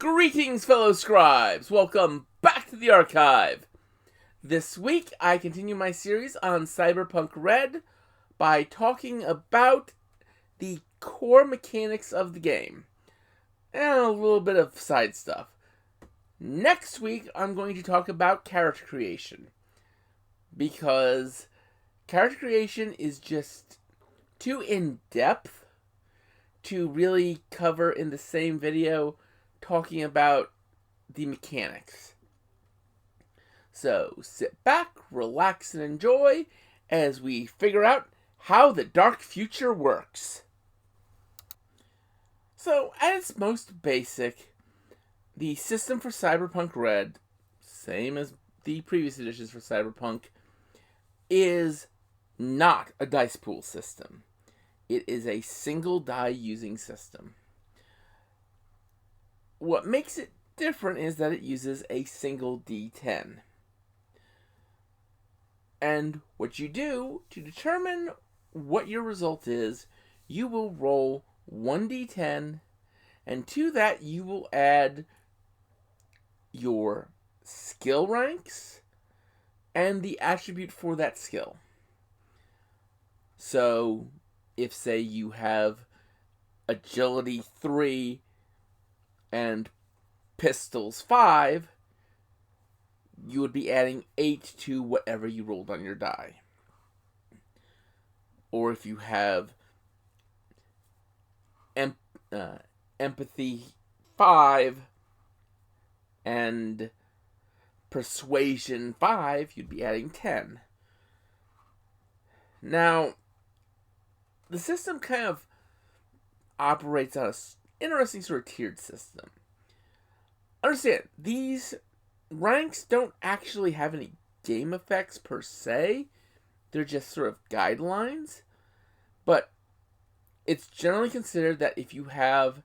Greetings, fellow scribes! Welcome back to the archive! This week, I continue my series on Cyberpunk Red by talking about the core mechanics of the game, and a little bit of side stuff. Next week, I'm going to talk about character creation, because character creation is just too in-depth to really cover in the same video talking about the mechanics. So sit back, relax, and enjoy as we figure out how the dark future works. So, at its most basic, the system for Cyberpunk Red, same as the previous editions for Cyberpunk, is not a dice pool system. It is a single die using system. What makes it different is that it uses a single D10. And what you do to determine what your result is, you will roll 1d10, and to that you will add your skill ranks and the attribute for that skill. So, if say you have agility 3 and pistols 5, you would be adding 8 to whatever you rolled on your die. Or if you have empathy 5 and persuasion 5, you'd be adding 10. Now, the system kind of operates on an interesting sort of tiered system. Understand, these ranks don't actually have any game effects per se. They're just sort of guidelines. But it's generally considered that if you have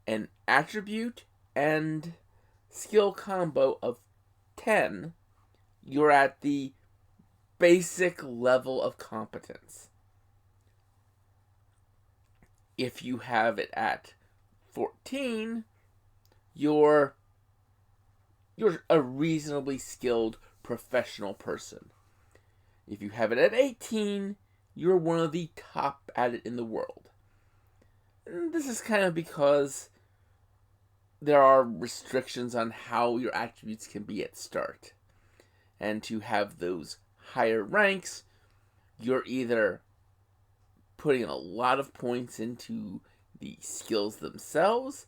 an attribute and skill combo of 10, you're at the basic level of competence. If you have it at 14, you're a reasonably skilled professional person. If you have it at 18, you're one of the top at it in the world. And this is kind of because there are restrictions on how your attributes can be at start. And to have those higher ranks, you're either putting a lot of points into the skills themselves,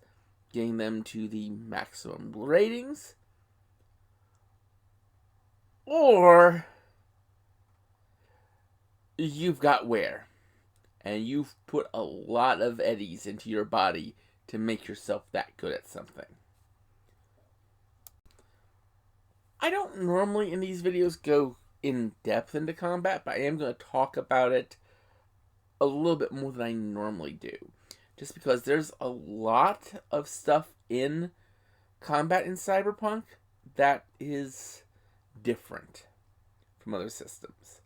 getting them to the maximum ratings, or you've got wear, and you've put a lot of eddies into your body to make yourself that good at something. I don't normally in these videos go in depth into combat, but I am going to talk about it a little bit more than I normally do. Just because there's a lot of stuff in combat in Cyberpunk that is different from other systems.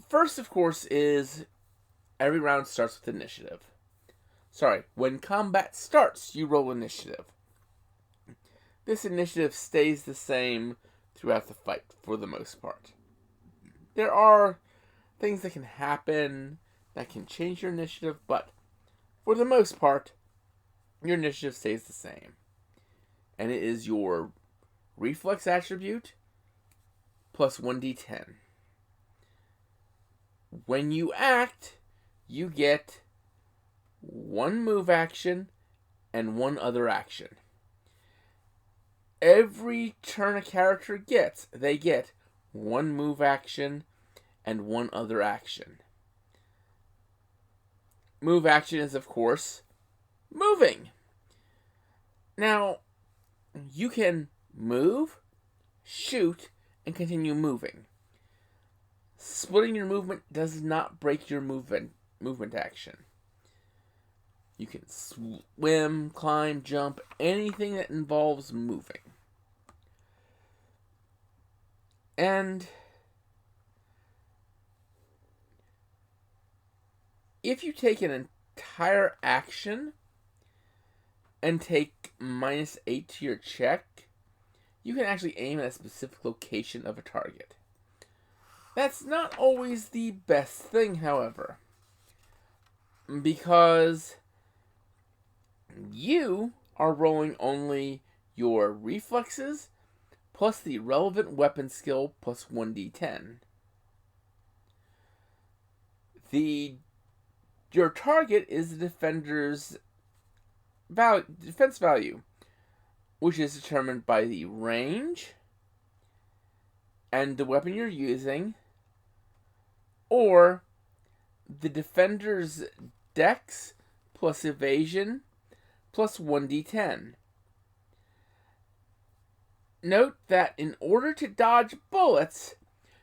First, of course, is every round starts with initiative. When combat starts, you roll initiative. This initiative stays the same throughout the fight, for the most part. There are things that can happen that can change your initiative, but for the most part, your initiative stays the same. And it is your reflex attribute plus 1d10. When you act, you get one move action and one other action. Every turn a character gets, they get one move action and one other action. Move action is, of course, moving. Now, you can move, shoot, and continue moving. Splitting your movement does not break your movement action. You can swim, climb, jump, anything that involves moving. And if you take an entire action and take -8 to your check, you can actually aim at a specific location of a target. That's not always the best thing, however, because you are rolling only your reflexes plus the relevant weapon skill plus 1d10. Your target is the defender's defense value, which is determined by the range and the weapon you're using, or the defender's dex plus evasion plus 1d10. Note that in order to dodge bullets,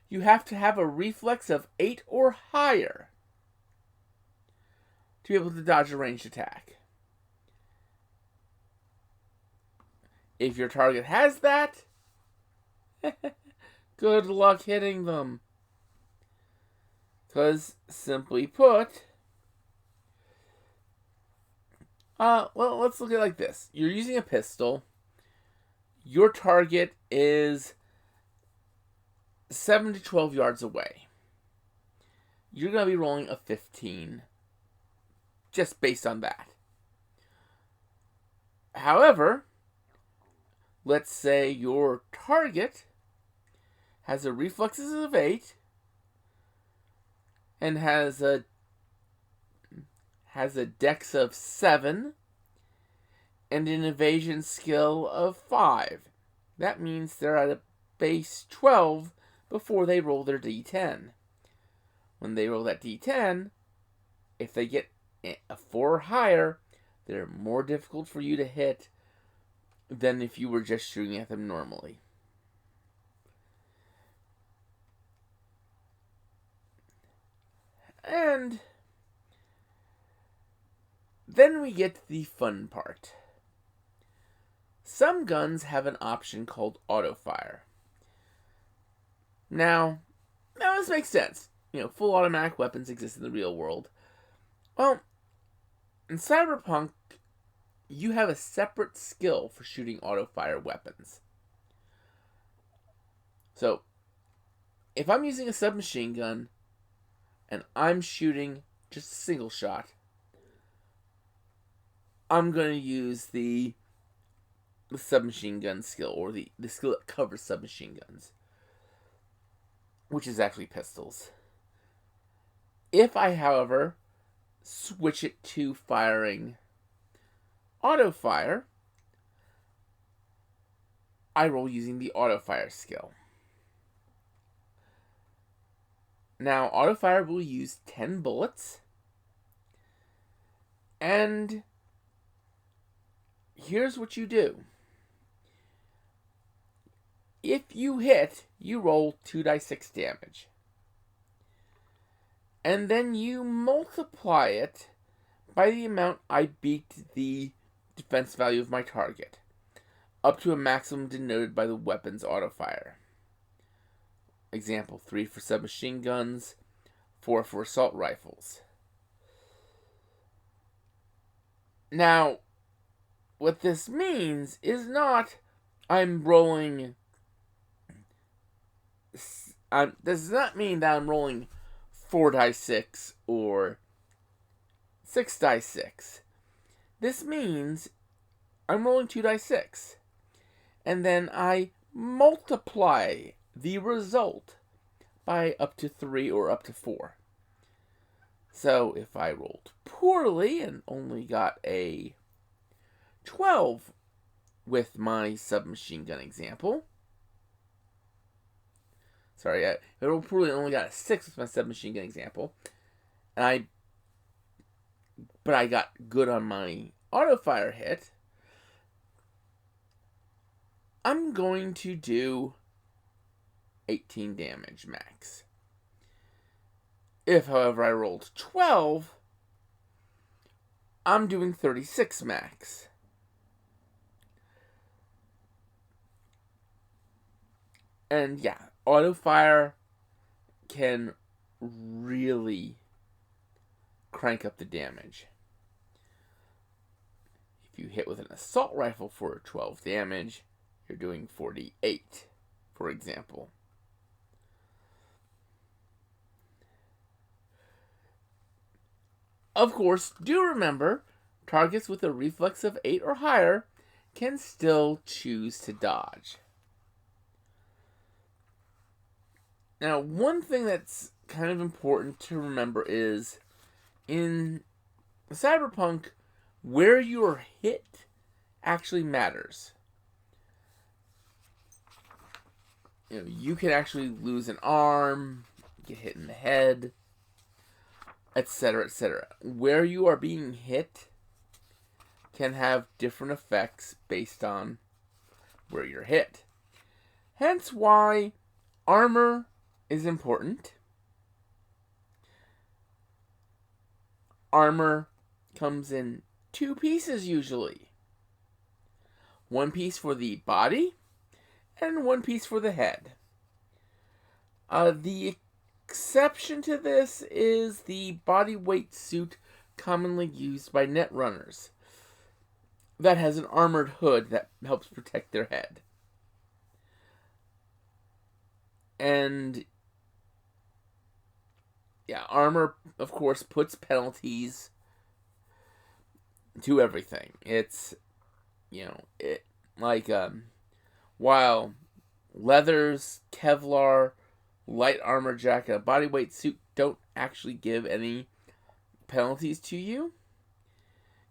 you have to have a reflex of 8 or higher to be able to dodge a ranged attack. If your target has that, good luck hitting them. Because, simply put, well, let's look at it like this. You're using a pistol. Your target is 7 to 12 yards away. You're going to be rolling a 15, just based on that. However, let's say your target has a reflexes of 8 and has a dex of 7 and an evasion skill of 5. That means they're at a base 12 before they roll their d10. When they roll that d10, if they get a 4 or higher, they're more difficult for you to hit than if you were just shooting at them normally. And then we get to the fun part. Some guns have an option called Autofire. Now this makes sense. Full automatic weapons exist in the real world. Well, in Cyberpunk, you have a separate skill for shooting Autofire weapons. So, if I'm using a submachine gun, and I'm shooting just a single shot, I'm going to use the submachine gun skill, or the skill that covers submachine guns, which is actually pistols. If I, however, switch it to firing Autofire, I roll using the Autofire skill. Now, Autofire will use 10 bullets, and here's what you do. If you hit, you roll 2d6 damage. And then you multiply it by the amount I beat the defense value of my target, up to a maximum denoted by the weapon's Autofire. Example, 3 for submachine guns, 4 for assault rifles. Now, what this means is not I'm rolling... this does not mean that I'm rolling 4d6 or 6d6. This means I'm rolling 2d6. And then I multiply the result by up to 3 or up to 4. So if I rolled poorly and only got a 12 with my submachine gun example, sorry, I rolled poorly and only got a 6 with my submachine gun example, but I got good on my Autofire hit, I'm going to do 18 damage max. If, however, I rolled 12, I'm doing 36 max. And yeah, Autofire can really crank up the damage. If you hit with an assault rifle for 12 damage, you're doing 48, for example. Of course, do remember, targets with a reflex of 8 or higher can still choose to dodge. Now, one thing that's kind of important to remember is, in Cyberpunk, where you are hit actually matters. You can actually lose an arm, get hit in the head, etc., etc. Where you are being hit can have different effects based on where you're hit. Hence why armor is important. Armor comes in 2 pieces usually. 1 piece for the body and 1 piece for the head. The exception to this is the body weight suit commonly used by netrunners. That has an armored hood that helps protect their head. And yeah, armor, of course, puts penalties to everything. It's, while leathers, Kevlar, light armor jacket, and bodyweight suit don't actually give any penalties to you.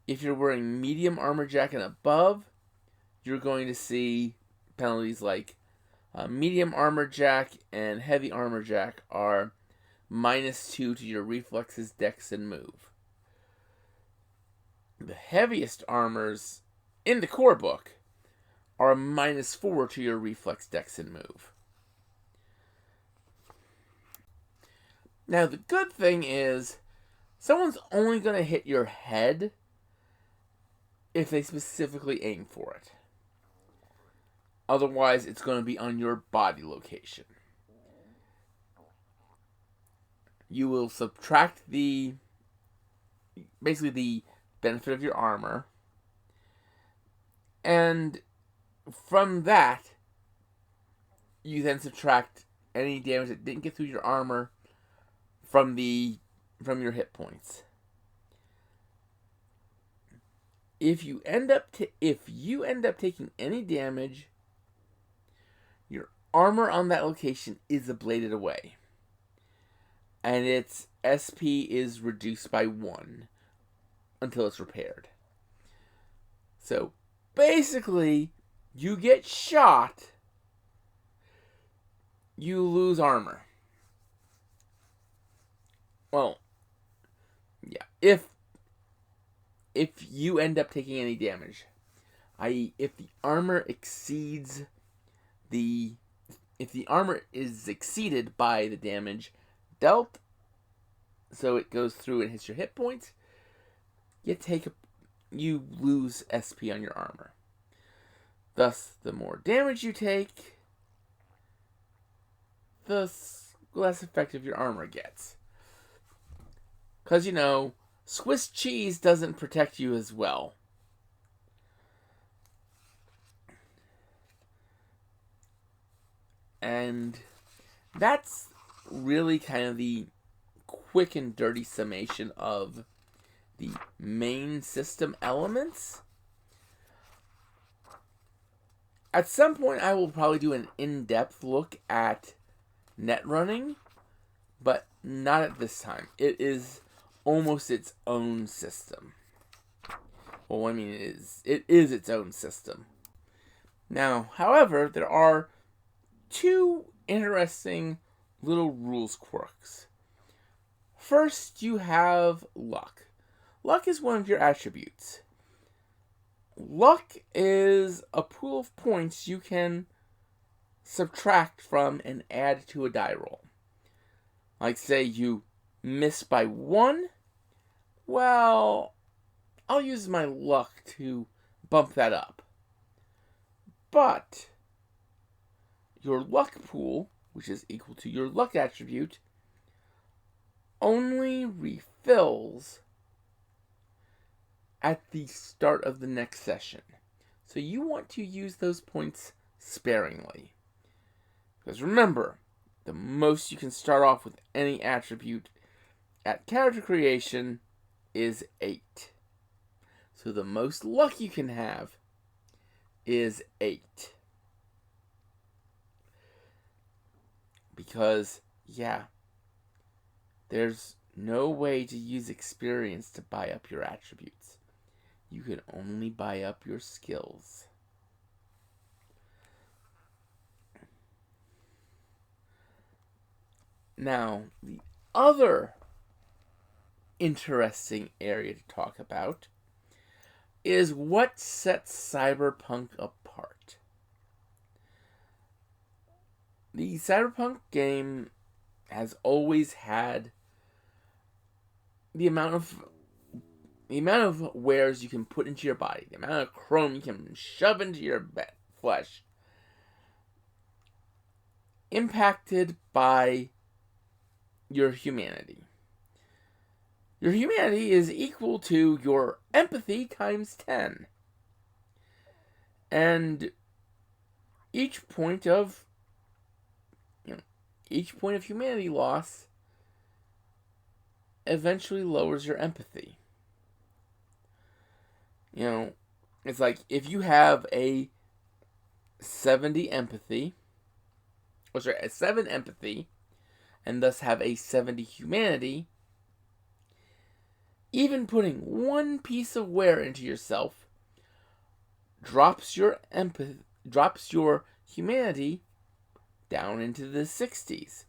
If you're wearing medium armor jacket and above, you're going to see penalties like medium armor jack and heavy armor jack are -2 to your reflexes, dex, and move. The heaviest armors in the core book are -4 to your reflex, dex, and move. Now, the good thing is, someone's only going to hit your head if they specifically aim for it. Otherwise, it's going to be on your body location. You will subtract basically the benefit of your armor. And from that, you then subtract any damage that didn't get through your armor from your hit points. If you end up taking any damage, your armor on that location is ablated away, and its SP is reduced by 1 until it's repaired. So basically, you get shot, you lose armor. Well, yeah, if you end up taking any damage, i.e., if the armor is exceeded by the damage dealt, so it goes through and hits your hit points, you lose SP on your armor. Thus, the more damage you take, the less effective your armor gets. Because, Swiss cheese doesn't protect you as well. And that's really kind of the quick and dirty summation of the main system elements. At some point, I will probably do an in-depth look at net running, but not at this time. It is almost its own system. Well, I mean, it is its own system. Now, however, there are 2 interesting little rules quirks. First, you have luck. Luck is one of your attributes. Luck is a pool of points you can subtract from and add to a die roll. Like, say you miss by 1, well, I'll use my luck to bump that up. But your luck pool, which is equal to your luck attribute, only refills at the start of the next session. So you want to use those points sparingly. Because remember, the most you can start off with any attribute at character creation is 8. So the most luck you can have is 8. Because, yeah, there's no way to use experience to buy up your attributes. You can only buy up your skills. Now, the other interesting area to talk about is what sets Cyberpunk apart. The Cyberpunk game has always had the amount of wares you can put into your body, the amount of chrome you can shove into your flesh, impacted by your humanity. Your humanity is equal to your empathy times 10. And each point of humanity loss eventually lowers your empathy. It's like if you have a 70 empathy, a 7 empathy, and thus have a 70 humanity, even putting one piece of wear into yourself drops your humanity down into the 60s.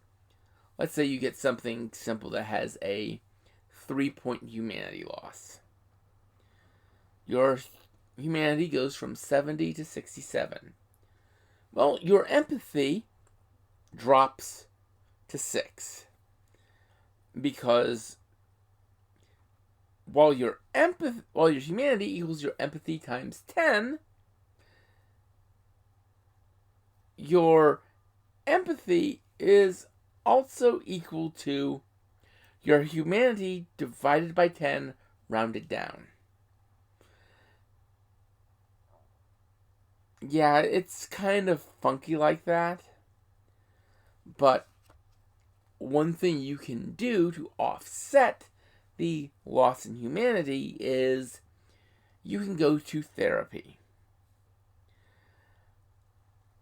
Let's say you get something simple that has a 3-point humanity loss. Your humanity goes from 70 to 67. Well, your empathy drops to 6. Because while your humanity equals your empathy times 10, your empathy is also equal to your humanity divided by 10 rounded down. Yeah, it's kind of funky like that. But one thing you can do to offset the loss in humanity is you can go to therapy.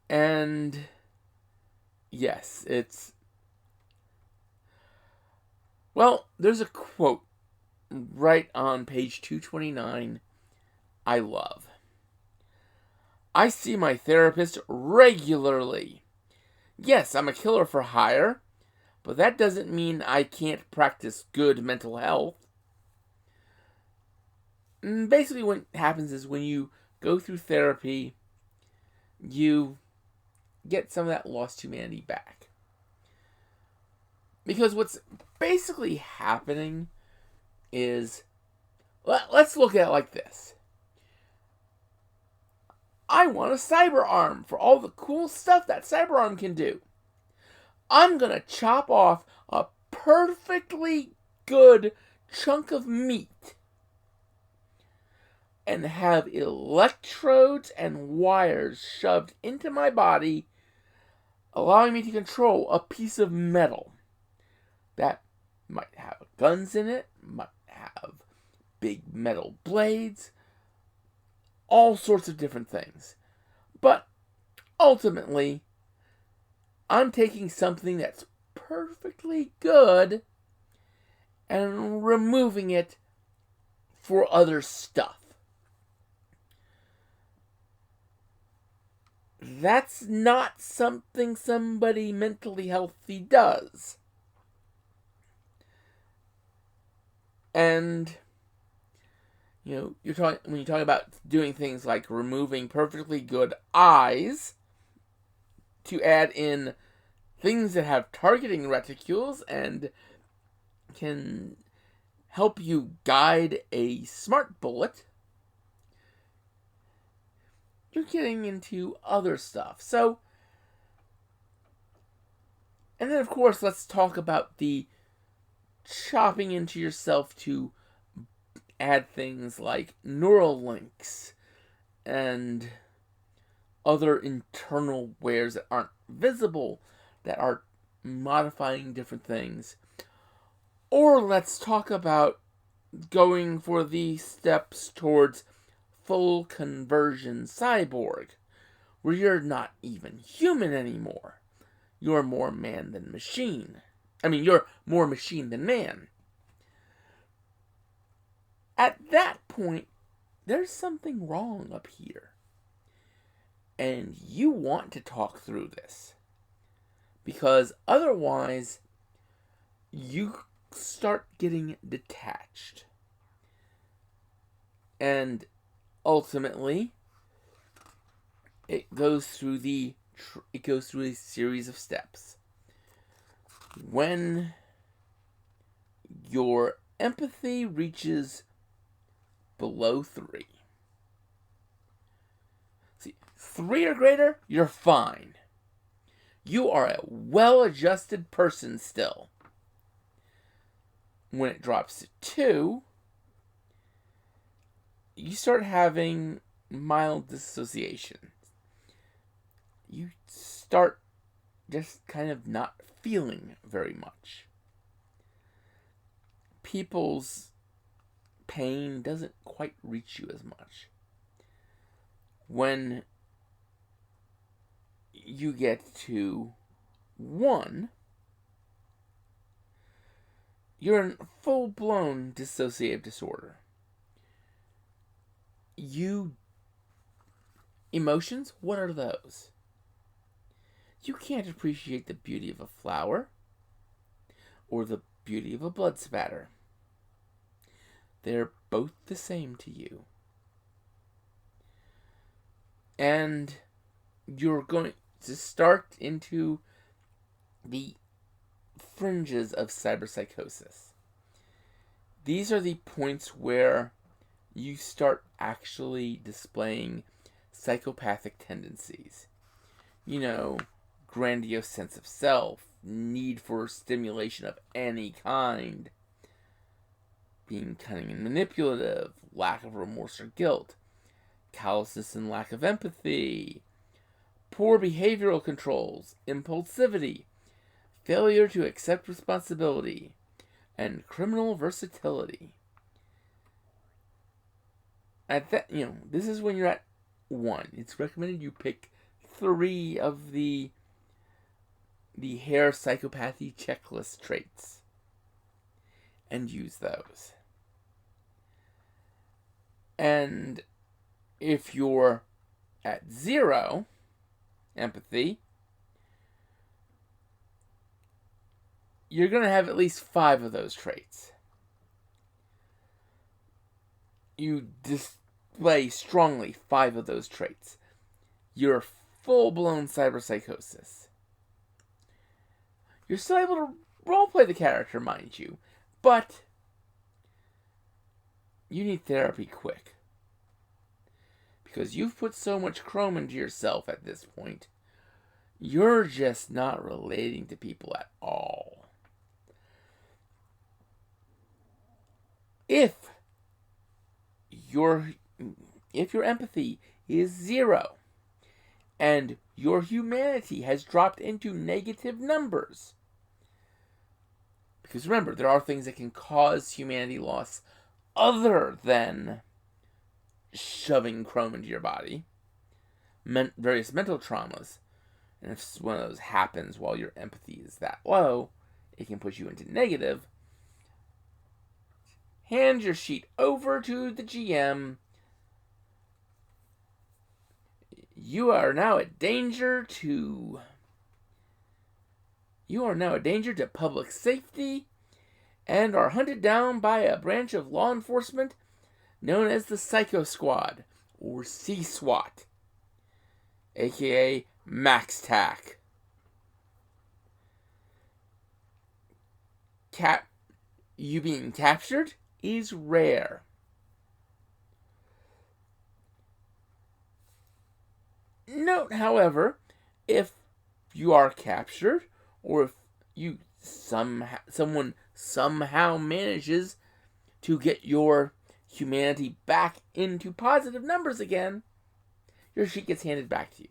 And yes, there's a quote right on page 229 I love. I see my therapist regularly. Yes, I'm a killer for hire, but that doesn't mean I can't practice good mental health. And basically what happens is when you go through therapy, you get some of that lost humanity back. Because what's basically happening is, let's look at it like this. I want a cyber arm for all the cool stuff that cyber arm can do. I'm going to chop off a perfectly good chunk of meat and have electrodes and wires shoved into my body, allowing me to control a piece of metal that might have guns in it, might have big metal blades, all sorts of different things. But ultimately, I'm taking something that's perfectly good and removing it for other stuff. That's not something somebody mentally healthy does. And when you talk about doing things like removing perfectly good eyes to add in things that have targeting reticules and can help you guide a smart bullet, you're getting into other stuff. So, and then of course, let's talk about the chopping into yourself to add things like neural links and other internal wares that aren't visible, that are modifying different things. Or let's talk about going for the steps towards full conversion cyborg, where you're not even human anymore. You're more man than machine. You're more machine than man. At that point, there's something wrong up here. And you want to talk through this. Because otherwise, you start getting detached. And ultimately, it goes through a series of steps. When your empathy reaches below 3. See, 3 or greater, you're fine. You are a well-adjusted person still. When it drops to 2, you start having mild dissociation. You start just kind of not feeling very much. People's pain doesn't quite reach you as much. When you get to 1, you're in full-blown dissociative disorder. Emotions, what are those? You can't appreciate the beauty of a flower or the beauty of a blood spatter. They're both the same to you. And you're going to start into the fringes of cyberpsychosis. These are the points where you start actually displaying psychopathic tendencies. Grandiose sense of self, need for stimulation of any kind, being cunning and manipulative, lack of remorse or guilt, callousness and lack of empathy, poor behavioral controls, impulsivity, failure to accept responsibility, and criminal versatility. This is when you're at 1. It's recommended you pick 3 of the hair psychopathy checklist traits and use those. And if you're at 0 empathy, you're going to have at least 5 of those traits. You display strongly 5 of those traits. You're full-blown cyberpsychosis. You're still able to roleplay the character, mind you, but you need therapy quick. Because you've put so much chrome into yourself at this point, you're just not relating to people at all. If your empathy is 0, and your humanity has dropped into negative numbers, because remember, there are things that can cause humanity loss other than shoving chrome into your body. Various mental traumas. And if one of those happens while your empathy is that low, it can push you into negative. Hand your sheet over to the GM. You are now a danger to public safety and are hunted down by a branch of law enforcement known as the Psycho Squad, or C-SWAT, aka Max Tac. You being captured is rare. Note, however, if you are captured, or if someone somehow manages to get your humanity back into positive numbers again, your sheet gets handed back to you.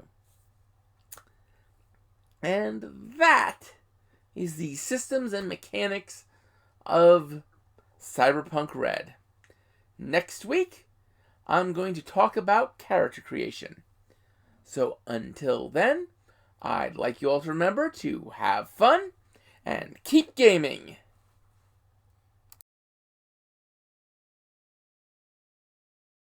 And that is the systems and mechanics of Cyberpunk Red. Next week, I'm going to talk about character creation. So until then, I'd like you all to remember to have fun and keep gaming.